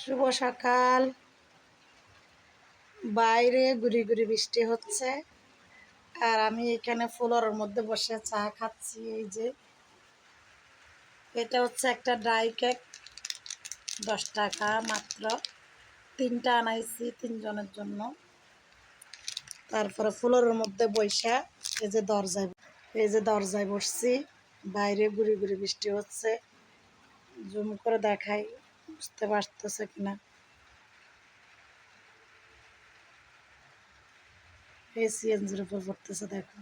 শুভ সকাল। বাইরে গুড়ি গুড়ি বৃষ্টি হচ্ছে আর আমি এখানে ফ্লোরের মধ্যে বসে চা খাচ্ছি। এই যে এটা হচ্ছে একটা ড্রাই কেক, 10 টাকা মাত্র। 3টা আনাইছি 3 জনের জন্য। তারপরে ফ্লোরের মধ্যে বসে এই যে দরজায় বসছি। বাইরে গুড়ি গুড়ি বৃষ্টি হচ্ছে। জুম করে দেখাই, বুঝতে পারতেছে কিনা। এই সিএনজির উপর পড়তেছে, দেখো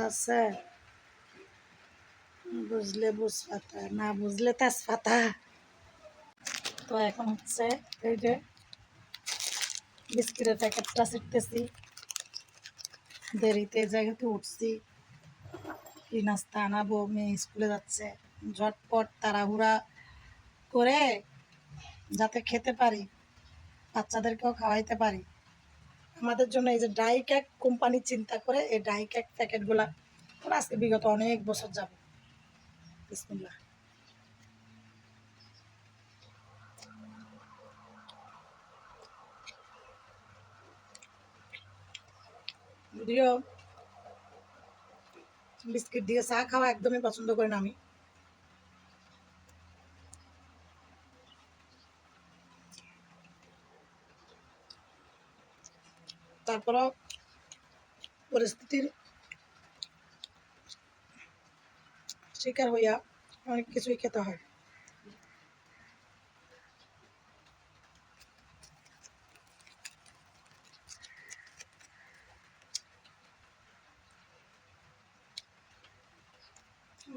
আছে। বুঝলে বুঝপাতা, না বুঝলে তেজপাতা। তো এখন হচ্ছে এই যে বিস্কিটের প্যাকেটটা ছিটতেছি। দেরিতে জায়গাতে উঠছি, কি নাস্তা আনাবো, মেয়ে স্কুলে যাচ্ছে। ঝটপট তাড়াহুড়া করে যাতে খেতে পারি, বাচ্চাদেরকেও খাওয়াইতে পারি, আমাদের জন্য এই যে ড্রাই কেক কোম্পানি চিন্তা করে এই ড্রাই কেক প্যাকেটগুলা আজকে বিগত অনেক বছর যাবে। বিসমিল্লাহ। যদিও বিস্কিট দিয়ে চা খাওয়া একদমই পছন্দ করি না আমি। তারপরও পরিস্থিতির শিকার হইয়া অনেক কিছুই খেতে হয়।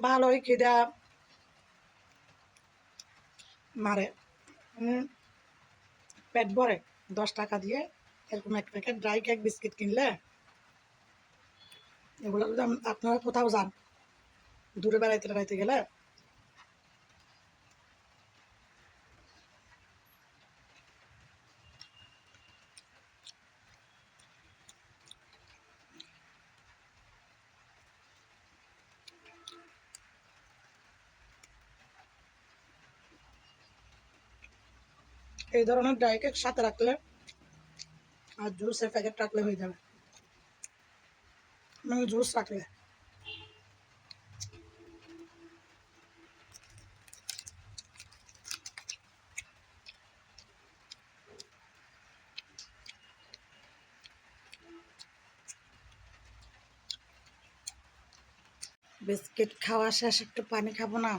ভালোই খিদা মারে। উম, পেট ভরে 10 টাকা দিয়ে এরকম এক প্যাকেট ড্রাই কেক বিস্কিট কিনলে। এগুলো যদি আপনারা কোথাও যান, দূরে বেড়াইতে বেড়াইতে গেলে এই ধরনের ড্রাই কেক সাথে রাখলে আর জুসের প্যাকেট রাখলে হয়ে যাবে। মানে জুস রাখলে বিস্কিট খাওয়া শেষ, একটু পানি খাবো না।